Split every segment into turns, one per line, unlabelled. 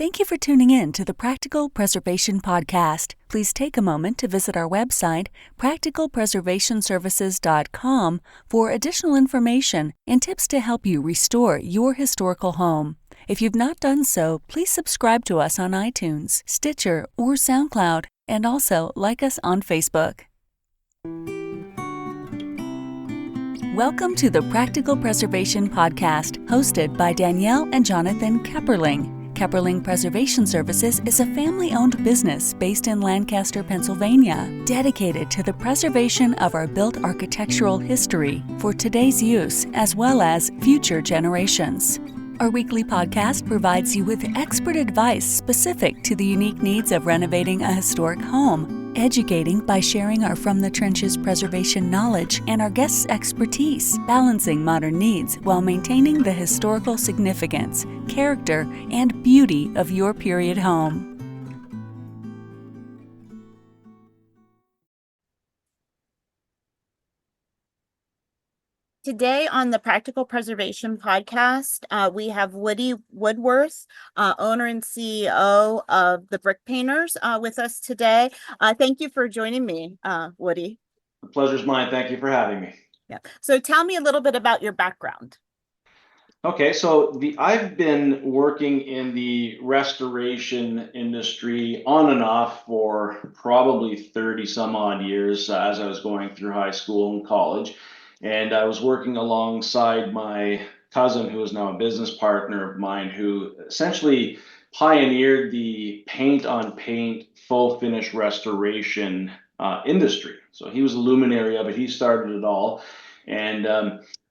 Thank you for tuning in to the Practical Preservation Podcast. Please take a moment to visit our website, practicalpreservationservices.com, for additional information and tips to help you restore your historical home. If you've not done so, please subscribe to us on iTunes, Stitcher, or SoundCloud, and also like us on Facebook. Welcome to the Practical Preservation Podcast, hosted by Danielle and Jonathan Kepperling. Kepperling Preservation Services is a family-owned business based in Lancaster, Pennsylvania, dedicated to the preservation of our built architectural history for today's use as well as future generations. Our weekly podcast provides you with expert advice specific to the unique needs of renovating a historic home, educating by sharing our From the Trenches preservation knowledge and our guests' expertise, balancing modern needs while maintaining the historical significance, character, and beauty of your period home.
Today on the Practical Preservation Podcast, we have Woody Woodworth, owner and CEO of the Brick Painters, with us today. Thank you for joining me, Woody.
The pleasure's mine. Thank you for having me.
Yeah. So tell me a little bit about your background.
Okay, so I've been working in the restoration industry on and off for probably 30 some odd years as I was going through high school and college. And I was working alongside my cousin, who is now a business partner of mine, who essentially pioneered the paint on paint full finish restoration industry. So he was a luminary of it. He started it all. And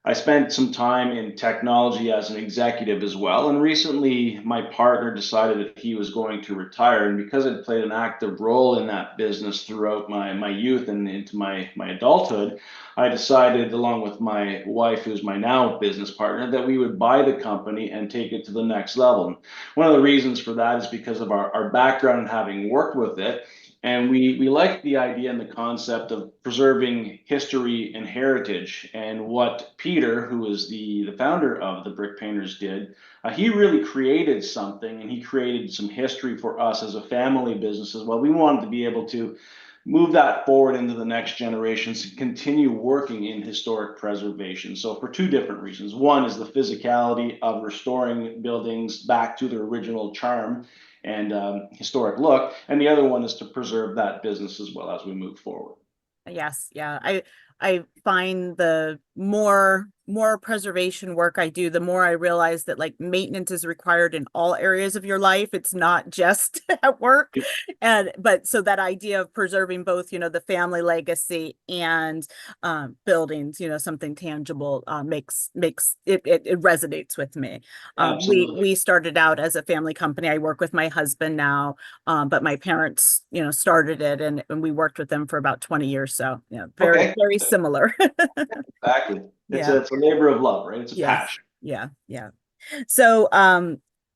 I spent some time in technology as an executive as well. And recently, my partner decided that he was going to retire. And because I'd played an active role in that business throughout my youth and into my adulthood, I decided, along with my wife, who's my now business partner, that we would buy the company and take it to the next level. And one of the reasons for that is because of our background and having worked with it. And we like the idea and the concept of preserving history and heritage. And what Peter, who is the founder of the Brick Painters, did, he really created something, and he created some history for us as a family business as well. We wanted to be able to move that forward into the next generations and continue working in historic preservation. So for two different reasons. One is the physicality of restoring buildings back to their original charm and historic look, and the other one is to preserve that business as well as we move forward.
Yes, yeah. I find the more preservation work I do, the more I realize that like maintenance is required in all areas of your life. It's not just at work. But so that idea of preserving both, the family legacy and buildings, something tangible, makes it resonates with me. We started out as a family company. I work with my husband now, but my parents, started it, and we worked with them for about 20 years. So, very similar.
Exactly. It's a labor of love, right? It's a passion.
Yeah. So,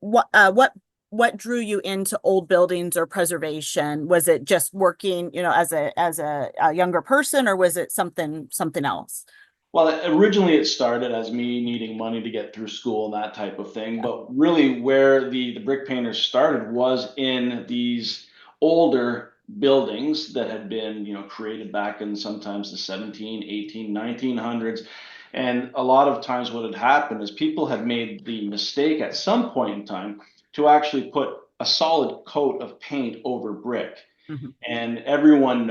what drew you into old buildings or preservation? Was it just working, as a younger person, or was it something else?
Well, originally it started as me needing money to get through school and that type of thing. Yeah. But really where the Brick Painters started was in these older buildings that had been, created back in sometimes the 17, 18, 1900s. And a lot of times what had happened is people had made the mistake at some point in time to actually put a solid coat of paint over brick. Mm-hmm. And everyone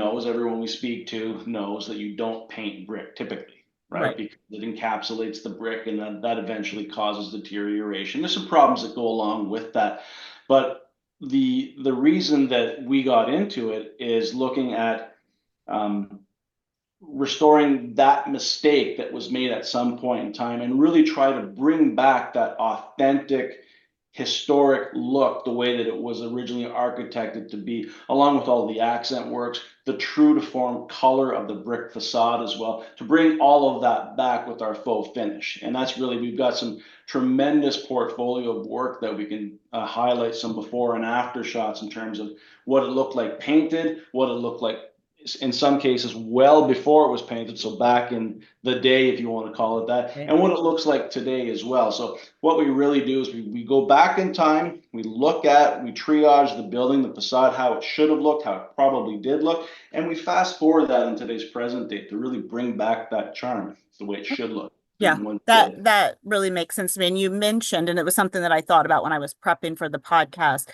we speak to knows that you don't paint brick typically, right? Because it encapsulates the brick, and that eventually causes deterioration. There's some problems that go along with that. But the reason that we got into it is looking at restoring that mistake that was made at some point in time, and really try to bring back that authentic historic look, the way that it was originally architected to be, along with all the accent works, the true to form color of the brick facade as well, to bring all of that back with our faux finish. And that's really, we've got some tremendous portfolio of work that we can highlight some before and after shots in terms of what it looked like painted, what it looked like in some cases well before it was painted, so back in the day, if you want to call it that,
Right.
and what it looks like today as well. So what we really do is we go back in time, we triage the building, the facade, how it should have looked, how it probably did look, and we fast forward that in today's present day to really bring back that charm the way it should look.
Yeah, that really makes sense to me. And you mentioned, and it was something that I thought about when I was prepping for the podcast.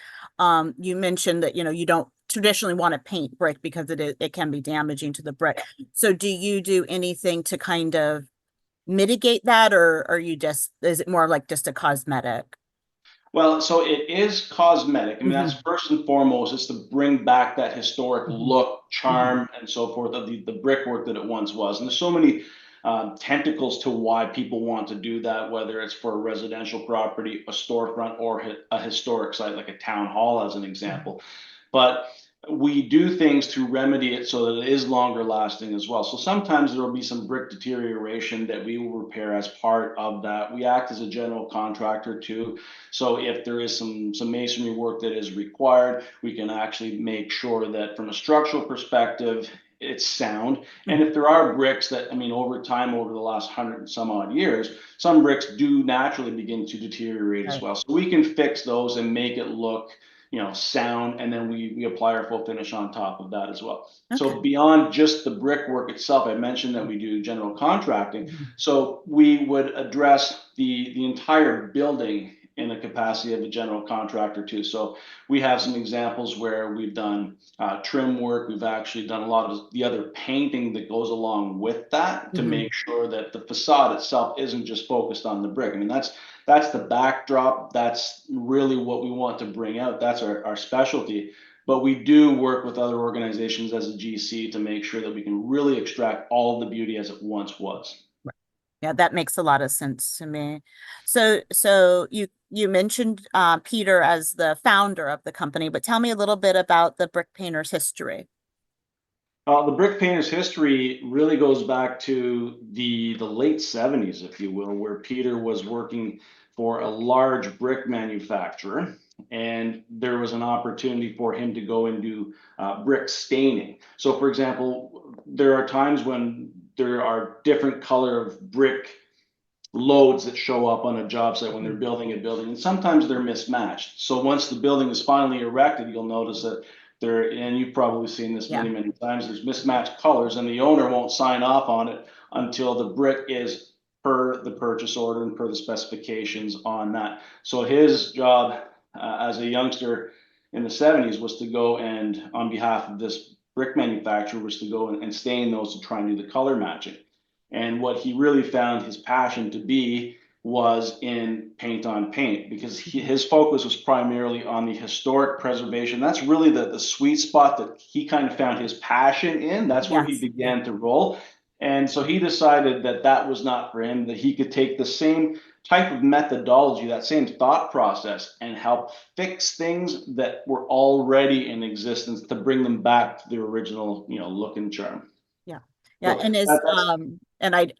You mentioned that, you don't traditionally want to paint brick because it can be damaging to the brick. So do you do anything to kind of mitigate that, or are you is it more like just a cosmetic?
Well, so it is cosmetic. I mean,
Hmm.
that's first and foremost, is to bring back that historic
Hmm.
look,
Hmm.
charm, and so forth of the brickwork that it once was. And there's so many tentacles to why people want to do that, whether it's for a residential property, a storefront, or a historic site like a town hall, as an example. But we do things to remedy it so that it is longer lasting as well. So sometimes there will be some brick deterioration that we will repair as part of that. We act as a general contractor too. So if there is some masonry work that is required, we can actually make sure that from a structural perspective, it's sound. And if there are bricks that, I mean, over time, over the last 100 and some odd years, some bricks do naturally begin to deteriorate as
Right.
well. So we can fix those and make it look, sound, and then we apply our full finish on top of that as well.
Okay.
So beyond just the brickwork itself, I mentioned that we do general contracting.
Mhm.
So we would address the entire building in the capacity of a general contractor too. So we have some examples where we've done trim work. We've actually done a lot of the other painting that goes along with that to
Mhm.
make sure that the facade itself isn't just focused on the brick. I mean, that's the backdrop. That's really what we want to bring out. That's our specialty. But we do work with other organizations as a GC to make sure that we can really extract all of the beauty as it once was.
Yeah, that makes a lot of sense to me. So you mentioned Peter as the founder of the company, but tell me a little bit about the brick painter's history.
The brick painter's history really goes back to the late 70s, if you will, where Peter was working for a large brick manufacturer, and there was an opportunity for him to go and do brick staining. So, for example, there are times when there are different color of brick loads that show up on a job site when they're building a building, and sometimes they're mismatched. So once the building is finally erected, you'll notice that there, and you've probably seen this
Yeah.
many times, there's mismatched colors, and the owner won't sign off on it until the brick is per the purchase order and per the specifications on that. So his job as a youngster in the 70s was to go and, on behalf of this brick manufacturer, was to go and stain those to try and do the color matching. And what he really found his passion to be was in paint on paint, because his focus was primarily on the historic preservation. That's really the sweet spot that he kind of found his passion in. That's where he
Yes.
began to roll. And so he decided that that was not for him, that he could take the same type of methodology, that same thought process, and help fix things that were already in existence to bring them back to their original, look and charm.
Yeah. Yeah.
So
And
that's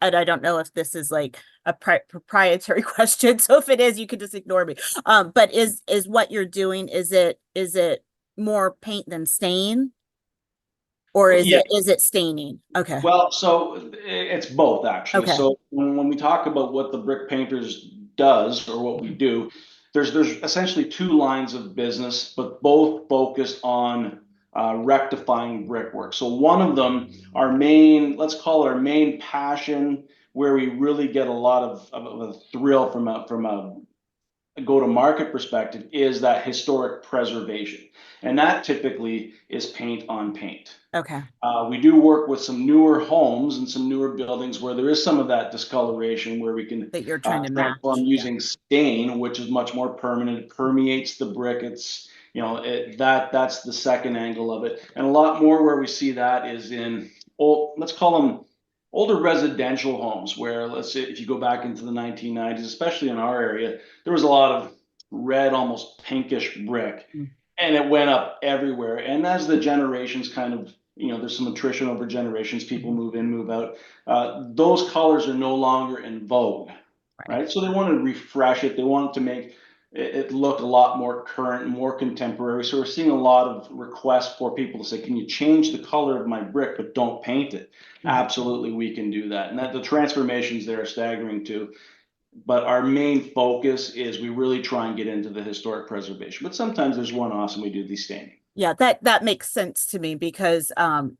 I don't know if this is like a proprietary question. So if it is, you can just ignore me. But is what you're doing, is it more paint than stain? Or is
yeah.
it staining? Okay.
Well, so it's both actually.
Okay.
So when we talk about what the brick painters does or what we do, there's essentially two lines of business, but both focused on rectifying brickwork. So one of them, our main, let's call it our main passion, where we really get a lot of a thrill from a go-to-market perspective, is that historic preservation, and that typically is paint on paint.
Okay.
We do work with some newer homes and some newer buildings where there is some of that discoloration, where we can
That you're trying to match.
transform
Yeah.
using stain, which is much more permanent. It permeates the brick. It's, that's the second angle of it. And a lot more where we see that is in old, let's call them older residential homes, where, let's say, if you go back into the 1990s, especially in our area, there was a lot of red, almost pinkish brick,
Mm.
and it went up everywhere. And as the generations kind of, there's some attrition over generations, people move in, move out, those colors are no longer in vogue,
Right.
right? So they want to refresh it. They want to make it look a lot more current, more contemporary. So we're seeing a lot of requests for people to say, can you change the color of my brick, but don't paint it? Absolutely, we can do that. And that the transformations there are staggering too. But our main focus is we really try and get into the historic preservation. But sometimes there's one-offs and we do the staining.
Yeah, that makes sense to me because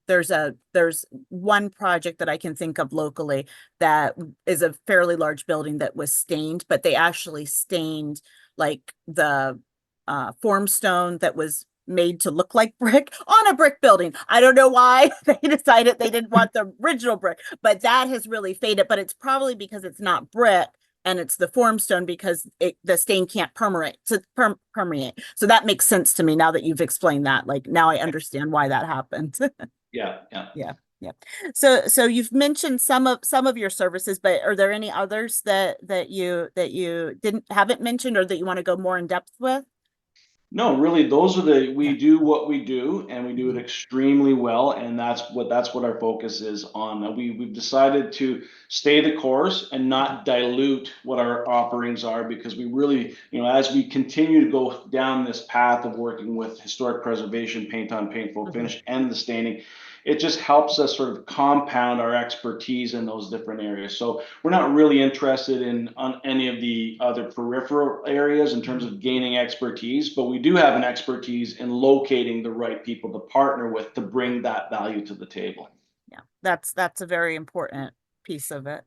there's one project that I can think of locally that is a fairly large building that was stained, but they actually stained like the form stone that was made to look like brick on a brick building. I don't know why they decided they didn't want the original brick, but that has really faded. But it's probably because it's not brick and it's the form stone because the stain can't permeate. So that makes sense to me now that you've explained that. Like now I understand why that happened.
Yeah, yeah.
Yeah. So you've mentioned some of your services, but are there any others that you haven't mentioned or that you want to go more in depth with?
No, really, those are we do what we do and we do it extremely well. And that's what our focus is on. We've decided to stay the course and not dilute what our offerings are because we really, as we continue to go down this path of working with historic preservation, paint on paint, full finish, and the staining, it just helps us sort of compound our expertise in those different areas. So we're not really interested in on any of the other peripheral areas in terms of gaining expertise, but we do have an expertise in locating the right people to partner with to bring that value to the table.
Yeah, that's a very important piece of it.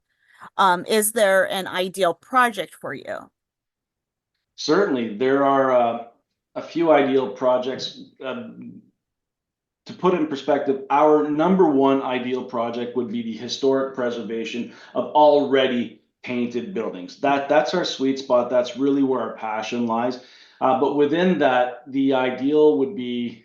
Is there an ideal project for you?
Certainly, there are a few ideal projects. To put in perspective, our number one ideal project would be the historic preservation of already painted buildings. That's our sweet spot. That's really where our passion lies. But within that, the ideal would be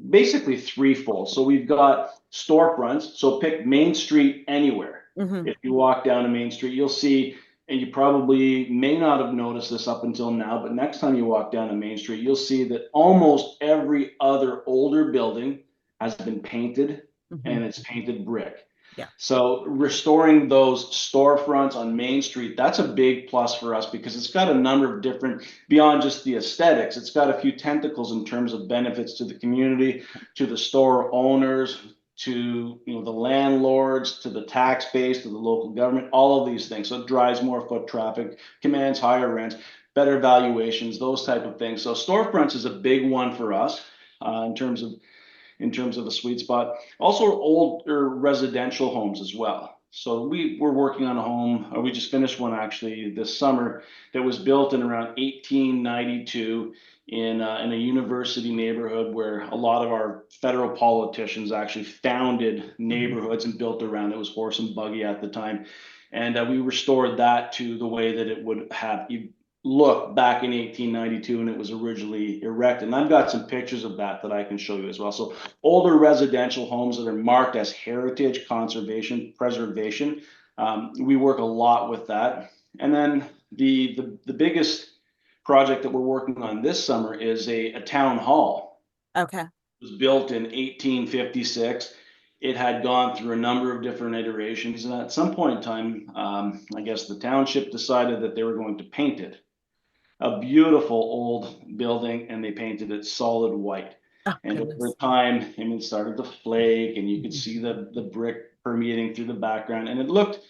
basically threefold. So we've got storefronts. So pick Main Street anywhere. If you walk down a Main Street, you'll see, and you probably may not have noticed this up until now, but next time you walk down a Main Street, you'll see that almost every other older building has been painted and it's painted brick.
Yeah.
So restoring those storefronts on Main Street, that's a big plus for us because it's got a number of different, beyond just the aesthetics, it's got a few tentacles in terms of benefits to the community, to the store owners, to the landlords, to the tax base, to the local government, all of these things. So it drives more foot traffic, commands higher rents, better valuations, those type of things. So storefronts is a big one for us in terms of a sweet spot. Also older residential homes as well. So we're working on a home, or we just finished one actually this summer that was built in around 1892 in a university neighborhood where a lot of our federal politicians actually founded neighborhoods and built around. It was horse and buggy at the time. And we restored that to the way that it would have look back in 1892 when it was originally erected. And I've got some pictures of that I can show you as well. So older residential homes that are marked as heritage, conservation, preservation. We work a lot with that. And then the biggest project that we're working on this summer is a town hall.
Okay.
It was built in 1856. It had gone through a number of different iterations. And at some point in time, I guess the township decided that they were going to paint it. A beautiful old building, and they painted it solid white.
Oh,
and
goodness.
over time, it started to flake, and you could see the brick permeating through the background, and it looked,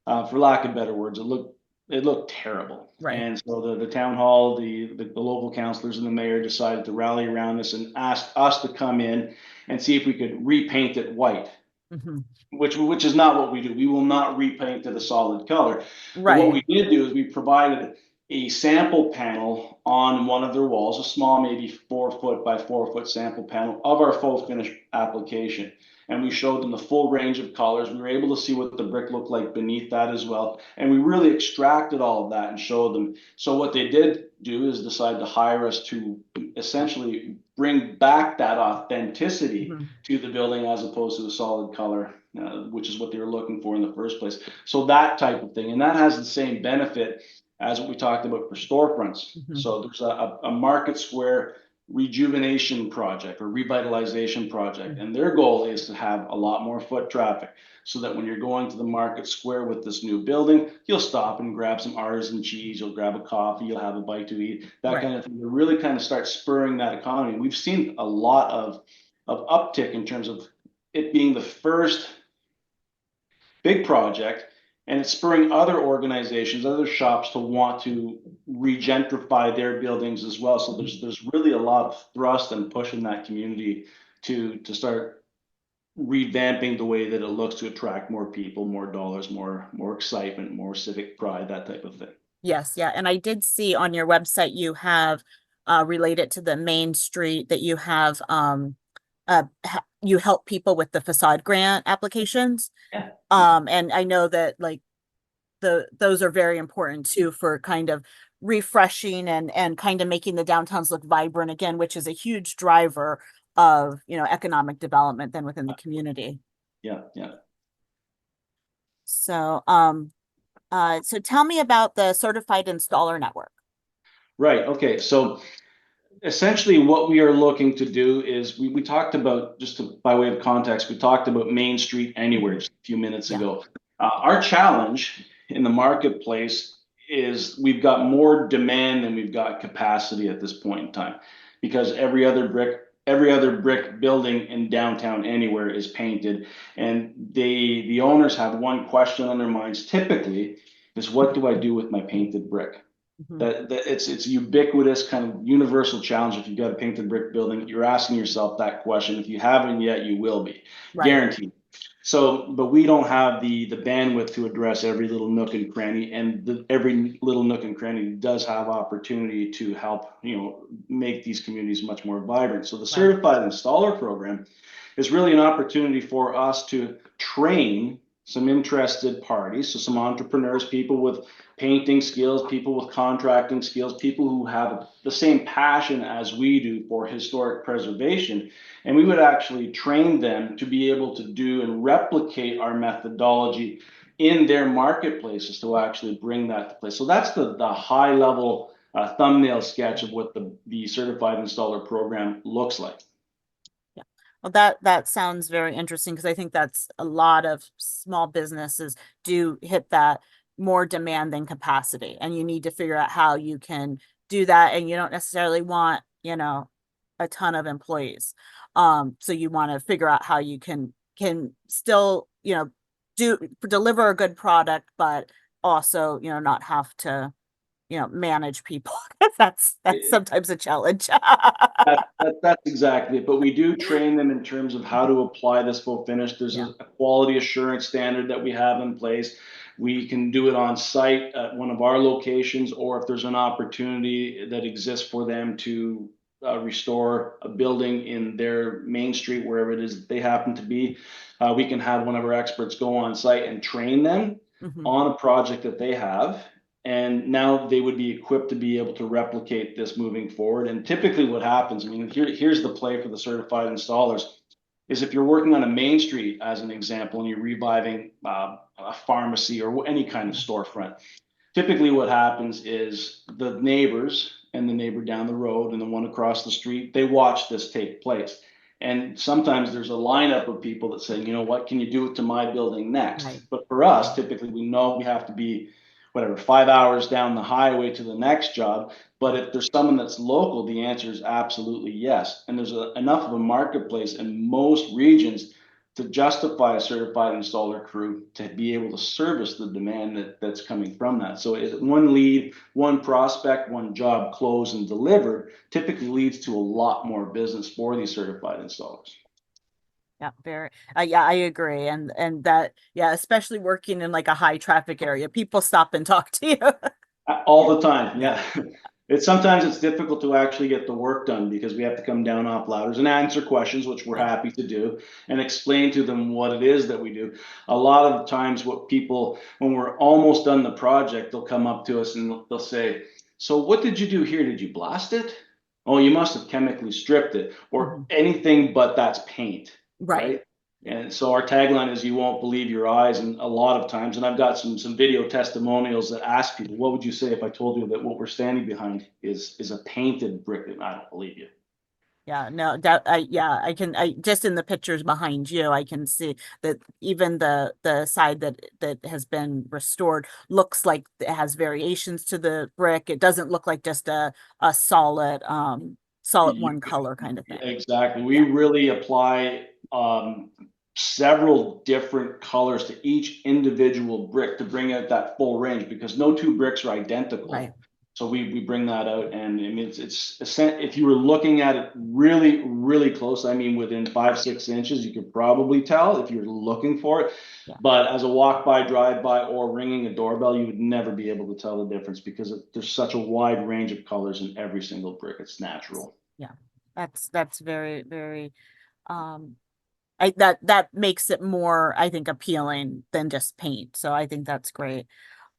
for lack of better words, it looked terrible.
Right.
And so the town hall, the local councilors and the mayor decided to rally around this and asked us to come in and see if we could repaint it white. Which is not what we do. We will not repaint to the solid color.
Right.
But what we did do is we provided a sample panel on one of their walls, a small, maybe 4 foot by 4 foot sample panel of our full finish application. And we showed them the full range of colors. We were able to see what the brick looked like beneath that as well. And we really extracted all of that and showed them. So what they did do is decide to hire us to essentially bring back that authenticity to the building as opposed to the solid color, which is what they were looking for in the first place. So that type of thing. And that has the same benefit as what we talked about for storefronts. So there's a market square rejuvenation project or revitalization project. And their goal is to have a lot more foot traffic so that when you're going to the market square with this new building, you'll stop and grab some artisan cheese, you'll grab a coffee, you'll have a bite to eat, that
Right.
kind of thing, to really kind of start spurring that economy. We've seen a lot of uptick in terms of it being the first big project, and it's spurring other organizations, other shops to want to regentrify their buildings as well. So there's really a lot of thrust and push in that community to start revamping the way that it looks to attract more people, more dollars, more excitement, more civic pride, that type of thing.
Yes, yeah. And I did see on your website you have related to the Main Street that you have you help people with the facade grant applications.
Yeah.
And I know that like those are very important too for kind of refreshing and kind of making the downtowns look vibrant again, which is a huge driver of, you know, economic development then within the community.
Yeah, yeah.
So so tell me about the certified installer network.
Right. Okay. So essentially what we are looking to do is we talked about, just to, by way of context, we talked about Main Street Anywhere just a few minutes
Yeah.
ago. Our challenge in the marketplace is we've got more demand than we've got capacity at this point in time, because every other brick building in downtown Anywhere is painted, and the owners have one question on their minds typically, is what do I do with my painted brick?
Mhm.
That it's a ubiquitous kind of universal challenge. If you've got a painted brick building, you're asking yourself that question. If you haven't yet, you will be,
Right.
guaranteed. So, but we don't have the bandwidth to address every little nook and cranny, and every little nook and cranny does have opportunity to help, make these communities much more vibrant. So the
Right.
certified installer program is really an opportunity for us to train some interested parties, so some entrepreneurs, people with painting skills, people with contracting skills, people who have the same passion as we do for historic preservation. And we would actually train them to be able to do and replicate our methodology in their marketplaces to actually bring that to place. So that's the high level thumbnail sketch of what the certified installer program looks like.
Well, that sounds very interesting because I think that's a lot of small businesses do hit that more demand than capacity, and you need to figure out how you can do that. And you don't necessarily want, a ton of employees. So you want to figure out how you can still, deliver a good product, but also, not have to, manage people. That's sometimes a challenge.
That's exactly it. But we do train them in terms of how to apply this full finish. There's
Yeah.
a quality assurance standard that we have in place. We can do it on site at one of our locations, or if there's an opportunity that exists for them to restore a building in their main street, wherever it is that they happen to be, we can have one of our experts go on site and train them
Mhm.
on a project that they have, and now they would be equipped to be able to replicate this moving forward. And typically what happens, I mean, here's the play for the certified installers, is if you're working on a main street, as an example, and you're reviving a pharmacy or any kind of storefront, typically what happens is the neighbors and the neighbor down the road and the one across the street, they watch this take place. And sometimes there's a lineup of people that say, what can you do it to my building next?
Right.
But for us, typically we know we have to be, whatever, 5 hours down the highway to the next job. But if there's someone that's local, the answer is absolutely yes. And there's enough of a marketplace in most regions to justify a certified installer crew to be able to service the demand that's coming from that. So one lead, one prospect, one job closed and delivered typically leads to a lot more business for these certified installers.
Yeah, very. Yeah, I agree. And that, yeah, especially working in like a high traffic area, people stop and talk to you.
All the time, yeah. Sometimes it's difficult to actually get the work done because we have to come down off ladders and answer questions, which we're happy to do, and explain to them what it is that we do. A lot of times when we're almost done the project, they'll come up to us and they'll say, so what did you do here? Did you blast it? Oh, you must have chemically stripped it, or anything but that's paint, right? And so our tagline is, you won't believe your eyes. And a lot of times, and I've got some video testimonials that ask people, what would you say if I told you that what we're standing behind is a painted brick? And I don't believe you.
Yeah, no, that I just in the pictures behind you, I can see that even the side that has been restored looks like it has variations to the brick. It doesn't look like just a solid one color kind of thing.
Exactly. We
Yeah,
really apply several different colors to each individual brick to bring out that full range because no two bricks are
right.
identical. So we bring that out, and I mean if you were looking at it really really close, I mean within 5-6 inches, you could probably tell if you're looking for it.
Yeah,
But as a walk by, drive by, or ringing a doorbell, you would never be able to tell the difference because there's such a wide range of colors in every single brick. It's natural.
yeah. That's very, very um that makes it more, I think, appealing than just paint. So I think that's great.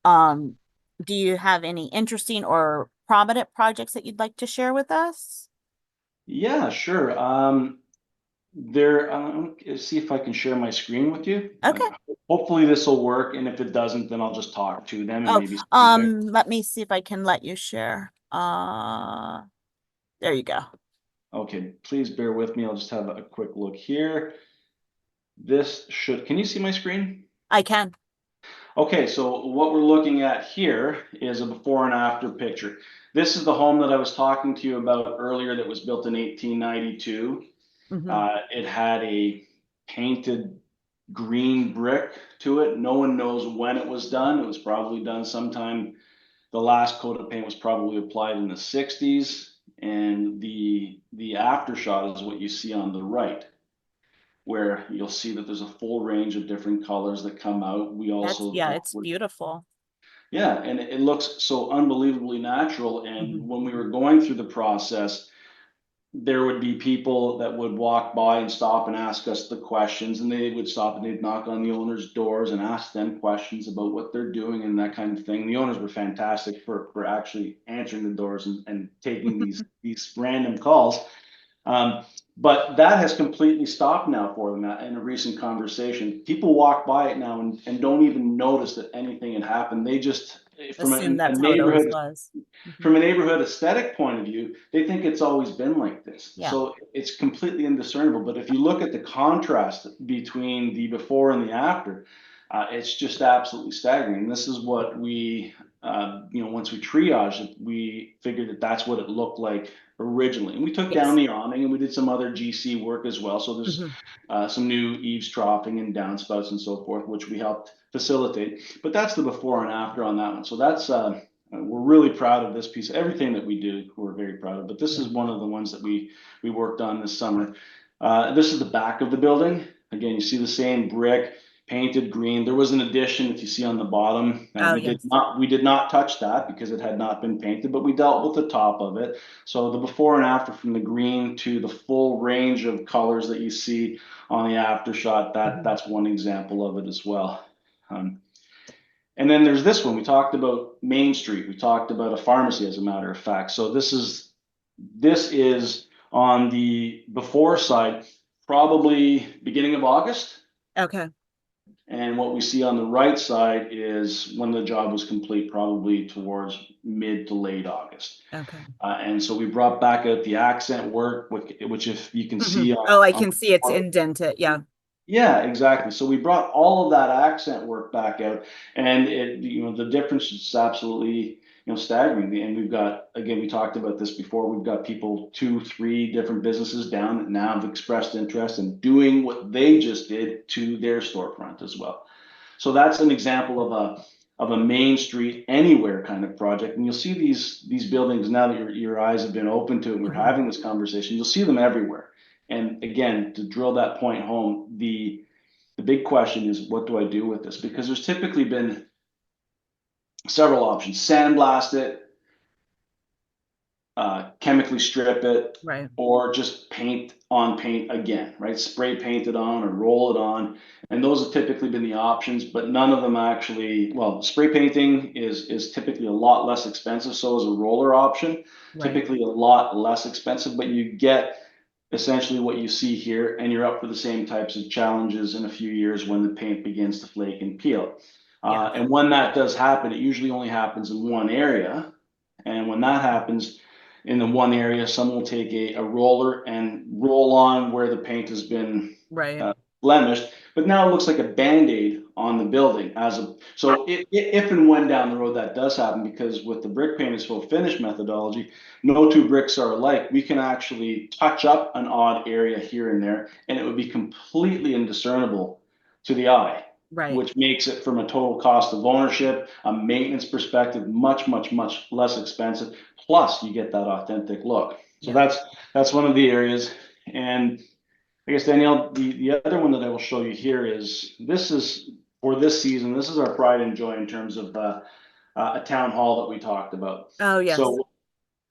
Um, do you have any interesting or prominent projects that you'd like to share with us?
Yeah, sure. Let's see if I can share my screen with you.
Okay.
Hopefully this will work, and if it doesn't, then I'll just talk to them and
Oh,
maybe see there.
let me see if I can let you share. There you go.
Okay, please bear with me. I'll just have a quick look here. Can you see my screen?
I can.
Okay, so what we're looking at here is a before and after picture. This is the home that I was talking to you about earlier that was built in 1892.
Hmm.
It had a painted green brick to it. No one knows when it was done. It was probably done sometime. The last coat of paint was probably applied in the 60s. And the after shot is what you see on the right, where you'll see that there's a full range of different colors that come out. We also,
Yeah, it's beautiful.
yeah, and it looks so unbelievably natural. And
Hmm.
when we were going through the process, there would be people that would walk by and stop and ask us the questions, and they would stop and they'd knock on the owners' doors and ask them questions about what they're doing and that kind of thing. The owners were fantastic for actually answering the doors and taking these random calls. Um, but that has completely stopped now for them in a recent conversation. People walk by it now and don't even notice that anything had happened. They just, from
Assume
a
that's how it always
neighborhood
was. Hmm.
from a neighborhood aesthetic point of view, they think it's always been like this.
Yeah.
So it's completely indiscernible. But if you look at the contrast between the before and the after, it's just absolutely staggering. And this is what once we triaged it, we figured that that's what it looked like originally. And we took down
Yes.
the awning and we did some other GC work as well. So there's
Hmm.
some new eaves troughing and downspouts and so forth, which we helped facilitate. But that's the before and after on that one. So that's we're really proud of this piece. Everything that we do, we're very proud of. But this
Yeah.
is one of the ones that we worked on this summer. This is the back of the building. Again, you see the same brick, painted green. There was an addition, if you see on the bottom.
Oh,
We
yes.
did not touch that because it had not been painted, but we dealt with the top of it. So the before and after, from the green to the full range of colors that you see on the after shot,
Hmm.
that's one example of it as well. Um, and then there's this one. We talked about Main Street. We talked about a pharmacy, as a matter of fact. So this is on the before side, probably beginning of August.
Okay.
And what we see on the right side is when the job was complete, probably towards mid to late August.
Okay.
And so we brought back out the accent work, which if you can
Hmm.
see
Oh, I
on
can see it's indented. Yeah.
yeah, exactly. So we brought all of that accent work back out, and the difference is absolutely, staggering. And we've got, again, we talked about this before. We've got people, 2, 3 different businesses down that now have expressed interest in doing what they just did to their storefront as well. So that's an example of a Main Street anywhere kind of project. And you'll see these buildings now that your eyes have been open to it, and we're
Hmm.
having this conversation. You'll see them everywhere. And again, to drill that point home, the big question is, what do I do with this? Because there's typically been several options: sandblast it, chemically strip it,
Right.
or just paint on paint again, right? Spray paint it on or roll it on. And those have typically been the options, but none of them actually, well, spray painting is typically a lot less expensive. So is a roller option,
Right.
typically a lot less expensive, but you get essentially what you see here, and you're up for the same types of challenges in a few years when the paint begins to flake and peel.
Yes.
And when that does happen, it usually only happens in one area. And when that happens, in the one area. Some will take a roller and roll on where the paint has been
Right.
blemished, but now it looks like a Band-Aid on the building so if and when down the road that does happen, because with the brick paint full finish methodology, no two bricks are alike. We can actually touch up an odd area here and there, and it would be completely indiscernible to the eye.
Right.
Which makes it, from a total cost of ownership, a maintenance perspective, much, much, much less expensive. Plus, you get that authentic look. So that's one of the areas. And I guess, Danielle, the other one that I will show you here is for this season. This is our pride and joy in terms of a town hall that we talked about.
Oh, yes.
So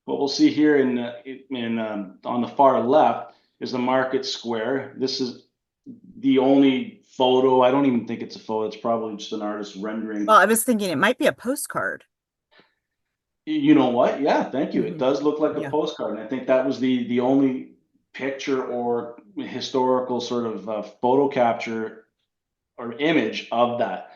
what we'll see here on the far left is the market square. This is the only photo. I don't even think it's a photo. It's probably just an artist rendering.
Well, I was thinking it might be a postcard.
You know what? Yeah, thank you. It does look like a
Yeah.
postcard. And I think that was the only picture or historical sort of photo capture or image of that.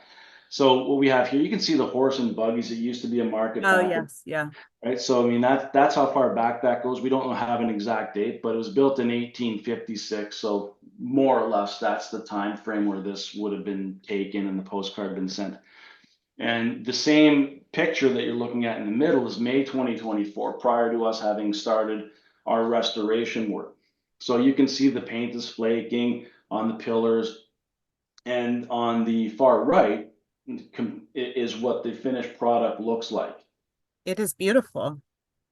So what we have here, you can see the horse and buggies. It used to be a market
Oh,
back
yes. Yeah.
right? So I mean that's how far back that goes. We don't have an exact date, but it was built in 1856. So more or less that's the time frame where this would have been taken and the postcard been sent. And the same picture that you're looking at in the middle is May 2024, prior to us having started our restoration work. So you can see the paint is flaking on the pillars, and on the far right is what the finished product looks like.
It is beautiful.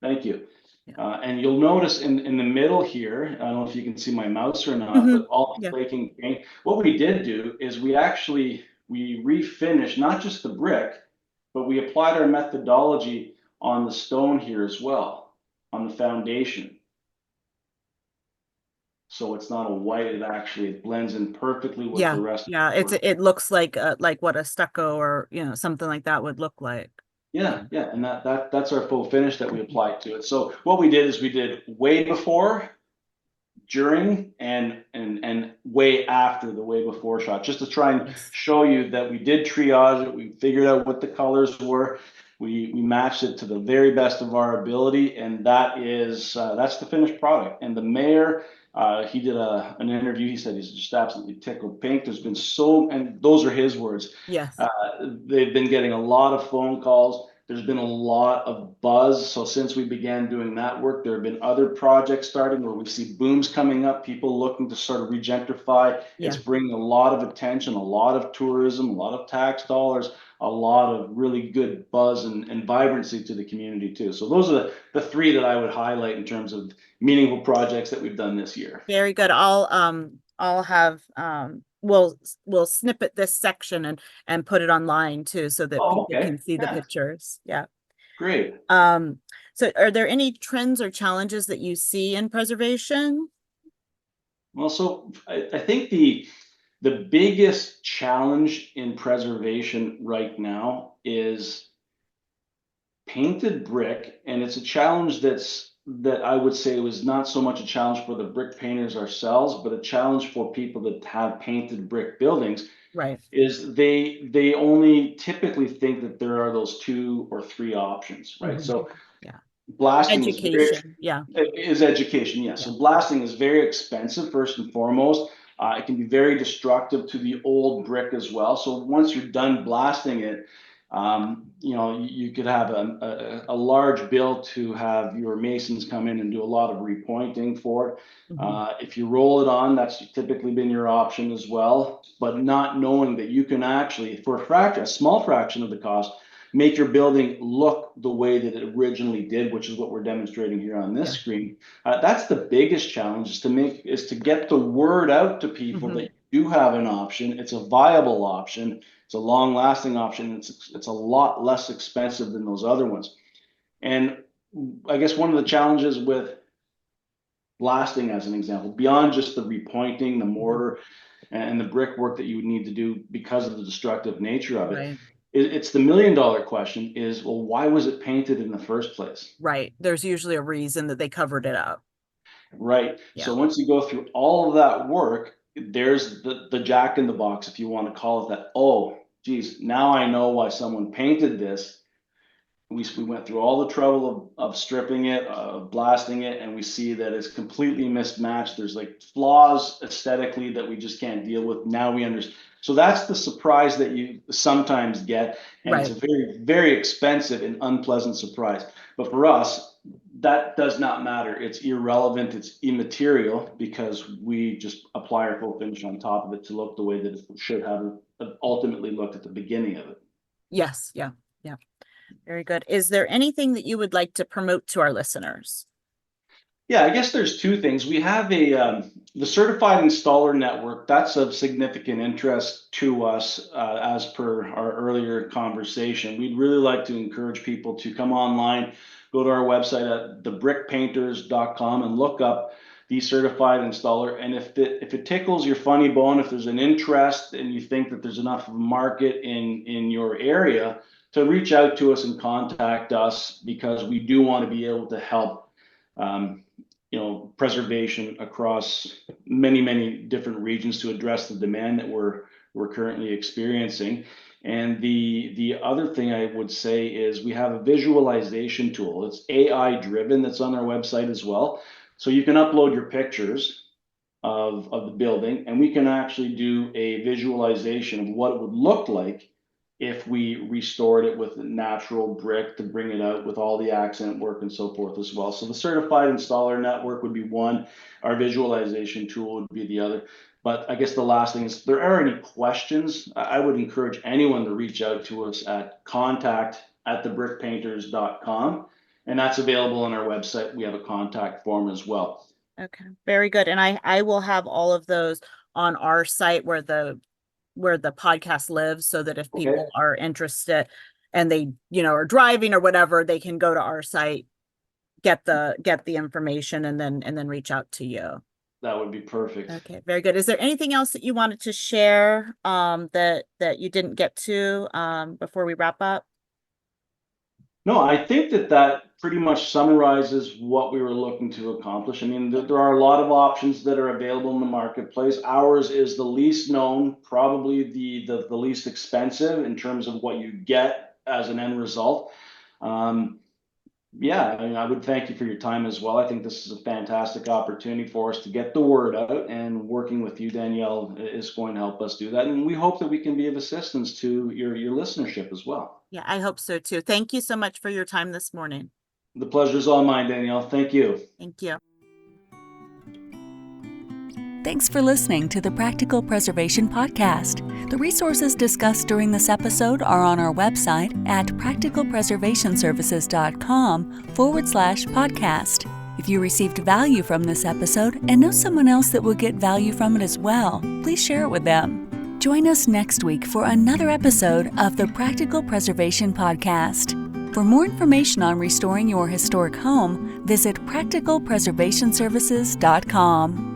Thank you.
Yeah.
And you'll notice in the middle here, I don't know if you can see my mouse or not, but all the flaking paint. What we did do is we refinished not just the brick, but we applied our methodology on the stone here as well, on the foundation. So it's not a white, it blends in perfectly with the rest.
Yeah, it looks like what a stucco or something like that would look like.
Yeah, and that's our full finish that we applied to it. So what we did is we did way before, during, and way after the way before shot, just to try and show you that we did triage it. We figured out what the colors were. We matched it to the very best of our ability, and that's the finished product. And the mayor, he did an interview. He said he's just absolutely tickled pink. There's been and those are his words.
Yes.
They've been getting a lot of phone calls. There's been a lot of buzz. So since we began doing that work, there have been other projects starting where we see booms coming up, people looking to sort of regentrify. It's bringing a lot of attention, a lot of tourism, a lot of tax dollars, a lot of really good buzz and vibrancy to the community too. So those are the three that I would highlight in terms of meaningful projects that we've done this year.
Very good. I'll have we'll snippet this section and put it online too, so that people can see the pictures. Yeah.
Great.
So are there any trends or challenges that you see in preservation?
Well, so I think the biggest challenge in preservation right now is painted brick, and it's a challenge that I would say was not so much a challenge for the brick painters ourselves, but a challenge for people that have painted brick buildings.
Right.
Is they only typically think that there are those 2 or 3 options, right? So blasting
education
is education. Yeah. So blasting is very expensive, first and foremost. It can be very destructive to the old brick as well. So once you're done blasting it, you could have a large bill to have your masons come in and do a lot of repointing for it. If you roll it on, that's typically been your option as well, but not knowing that you can actually, for a small fraction of the cost, make your building look the way that it originally did, which is what we're demonstrating here on this screen. That's the biggest challenge, is to get the word out to people that you do have an option. It's a viable option. It's a long-lasting option. It's a lot less expensive than those other ones. And I guess one of the challenges with blasting, as an example, beyond just the repointing, the mortar, and the brickwork that you would need to do because of the destructive nature of it, it's the $1 million question is, well, why was it painted in the first place?
Right. There's usually a reason that they covered it up.
Right. So once you go through all of that work, there's the jack in the box, if you want to call it that. Oh, geez, now I know why someone painted this. we went through all the trouble of stripping it, blasting it, and we see that it's completely mismatched. There's like flaws aesthetically that we just can't deal with. Now we understand. So that's the surprise that you sometimes get, and it's a
Right.
very, very expensive and unpleasant surprise. But for us, that does not matter. It's irrelevant. It's immaterial because we just apply our full finish on top of it to look the way that it should have ultimately looked at the beginning of it.
Yes. Yeah. Yeah. Very good. Is there anything that you would like to promote to our listeners?
Yeah, I guess there's two things. We have the certified installer network. That's of significant interest to us, as per our earlier conversation. We'd really like to encourage people to come online, go to our website at thebrickpainters.com and look up the certified installer. And if it tickles your funny bone, if there's an interest and you think that there's enough of a market in your area, to reach out to us and contact us, because we do want to be able to help preservation across many, many different regions to address the demand that we're currently experiencing. And the other thing I would say is we have a visualization tool. It's AI driven, that's on our website as well. So you can upload your pictures of the building, and we can actually do a visualization of what it would look like if we restored it with natural brick to bring it out with all the accent work and so forth as well. So the certified installer network would be one. Our visualization tool would be the other. But I guess the last thing is, if there are any questions, I would encourage anyone to reach out to us at contact@thebrickpainters.com. And that's available on our website. We have a contact form as well.
Okay, very good. And I will have all of those on our site where the podcast lives, so that if people are interested and they, are driving or whatever, they can go to our site, get the information, and then reach out to you.
That would be perfect.
Okay, very good. Is there anything else that you wanted to share that you didn't get to before we wrap up?
No, I think that pretty much summarizes what we were looking to accomplish. I mean, there are a lot of options that are available in the marketplace. Ours is the least known, probably the least expensive in terms of what you get as an end result. Yeah, I mean, I would thank you for your time as well. I think this is a fantastic opportunity for us to get the word out, and working with you, Danielle, is going to help us do that. And we hope that we can be of assistance to your listenership as well.
Yeah, I hope so too. Thank you so much for your time this morning.
The pleasure is all mine, Danielle. Thank you.
Thank you.
Thanks for listening to the Practical Preservation Podcast. The resources discussed during this episode are on our website at practicalpreservationservices.com/podcast. If you received value from this episode and know someone else that will get value from it as well, please share it with them. Join us next week for another episode of the Practical Preservation Podcast. For more information on restoring your historic home, visit practicalpreservationservices.com.